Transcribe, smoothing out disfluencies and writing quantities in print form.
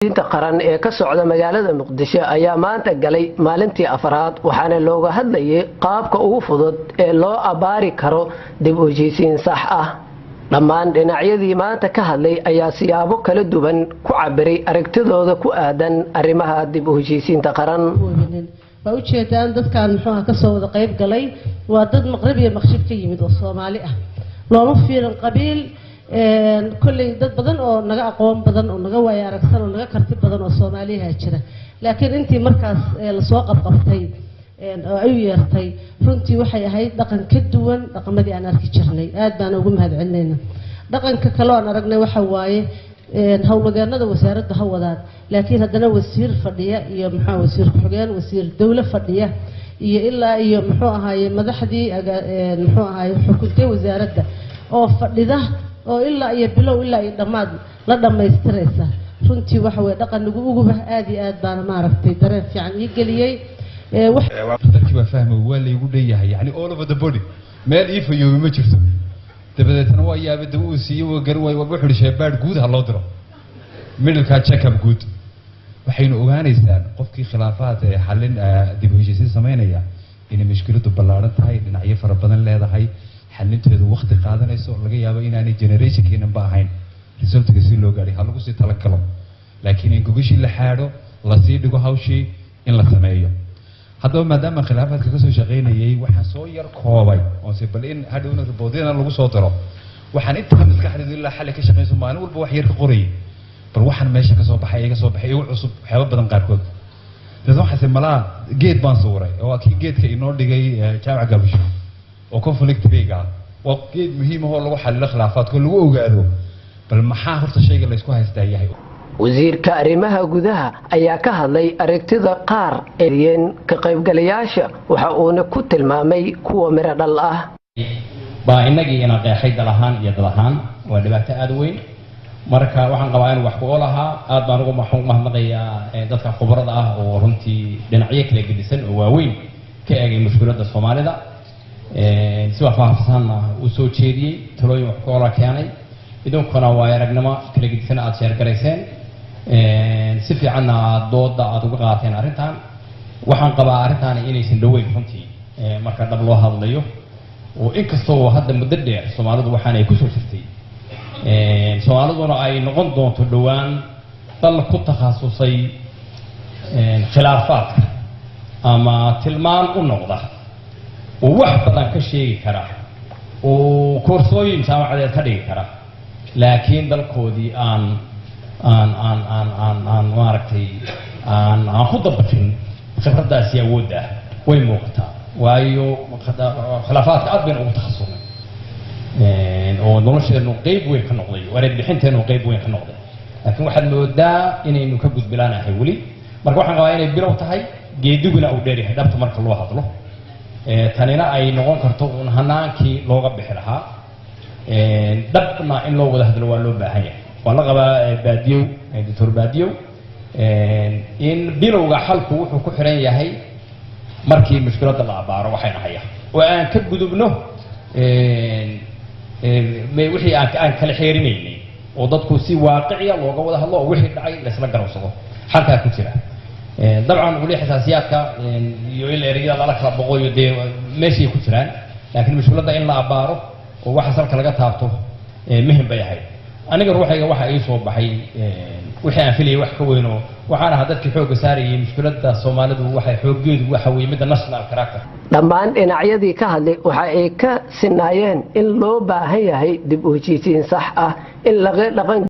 inta qaran ee ka socda magaalada Muqdisho ayaa maanta galay maalintii afraad waxaana looga hadlayay qaabka ugu fudud ee loo abaari karo dib u heshiisiin sax ah. dhammaan dhinacyadii maanta ka hadlay ayaa siyaabo kala duwan ku cabiray aragtidooda ku aadan arrimaha dib u heshiisiinta qaran. waa u jeedaan dadkan muxuu ka soo wada qayb galay waa dad maqrib iyo maqshib ka yimid oo Soomaali ah looma fiirin qabiil كل دد بدن أو نجا قوم بدن أو نجا ويا ركسان أو نجا كرتي بدن أو سومالي هالشرة لكن أنتي مركز السواق القبطي أو أيويرتي فأنتي وحي هاي دقن كدوان دقن مدي أنا ركيشرني أنا أقوم هذا عندنا دقن ككلان رجنا وحواي هو مجانا ده وسيرة ده هو ذات لكن هذا وسير فردية يا محاول وسير حجان وسير دولة فردية إلا يا محو هاي مذحدي محو هاي حكومتي وزارة ده أو فردية oo ilaa iyo bilow ilaa iyo dhamaad la dhameystiraysa runtii waxa way dhaqan ugu aad iyo aad baan maaragtay dareen fiican ii galiyay dadkii fahmo waa la igu leeyahay yani all over the body meel iifayo ma jirto dabadeedna waa yaabada uu siiyay garway wuxuu sheebaad guud ha loo diro middle-ka check-up guud waxaynu ogaanaysaan qofkii khilaafaad ee xalin dib u heshiisiin sameynaya in mushkiladu ballaaran tahay dhinacyo fara badan leedahay xalinteedu waqti qaadanayso laga yaabo inaanay generation keenan ba ahayn resultga si loo gaari hal ugu sii tala kalo laakiin in gubishi la xaado la sii dhigo hawshii in la sameeyo haddaba maadaama khilaafaadka ka soo shaqeynayay waxaan soo yar koobay oo si bal in hadhowna riboodina lagu soo diro waxaan inta maskaxdayda ilaa xal ka shaqeyso maalin walba wax yar ka qoray bal waxaan meesha ka soo baxay ugu cusub waxyaabo badan qaarkood dadka waxa malaa geed baan sawray oo akii geedka inoo dhigay jaamac gabasho oo conflict beega oo geed muhiim ah oo lagu xalilo khilaafaadka lagu ogaado bal maxaa horta shayga la isku haystaa yahay wasiirka arrimaha gudaha ayaa ka hadlay aragtida qaar ee ka qaybgalayaasha waxa uu ku tilmaamay kuwa mira dhal ah baa inagii ina qeexay dalahaan iyo dalahaan waa dhibaato aad weyn marka waxaan qabaa in wax ku olahaa aad baan ugu mahadnaqayaa dadka khibrada ah oo runtii dhinacyo kala gedisan oo waaweyn ka eegay mushkiladda Soomaalida si wax faahfaahsan u soo jeediyay talooyin wax ku ola keenay idinkuna waa aragnimo kala gedisan aad sheer garayseen si fiican dooda aad uga qaateen arrintan waxaan qabaa arrintan inaysan dhaweyn runtii marka dhab loo hadlayo oo inkastoo hadda muddo dheer Soomaalidu waxaan ay ku soo jirtay Soomaaliduna ay noqon doonto dhawaan dal ku takhasusay khilaafaadka ama tilmaan u noqda oo wax badan ka sheegi kara oo koorsooyin jaamacadeed ka dhigi kara laakiin dalkoodii aan maaragtay aan ku dabaqin khibradaasi awoodda way muuqataa waayo khilaafaadka aad bayna ugu takhasusnay oo nolosheenu qayb weyn ka noqday wareed bixinteenu qayb weyn ka noqday laakiin waxaad moodaa inaynu ka gudbilaanahay weli marka waxaan qabaa inay bilow tahay geediguna uu dheer yahay dhabta marka loo hadlo tanina ay noqon karto hanaankii looga bixi lahaa dhabna in loo wada hadlo waa loo baahan yahay waa la qabaa baadiyow doctor baadiyow in bilowga xalku wuxuu ku xiran yahay markii mushkiladda la abaaro waxayna hayaa oo aan ka gudubno wixii aan kala xeerinaynay oo dadku si waaqiciya looga wada hadlo oo wixii dhacay la isla garowsado halkaa ku jira dabcan wali xasaasiyaadka iyo ilaa la kala boqoyo de meeshii ku jiraan laakiin mushkiladda in la abaaro oo waxa salka laga taabto muhiim bay ahayd aniga ruuxayga waxa ay soo baxay wixii aan filay wax ka weyno waxaan ahaa dadkii xoogga saarayay mushkiladda Soomaalidu waxay xooggeedu waxa weeye mid national character dhammaan dhinacyadii ka hadlay waxa ay ka sinaayeen in loo baahan yahay dib u heshiisiin sax ah in laga dhaqan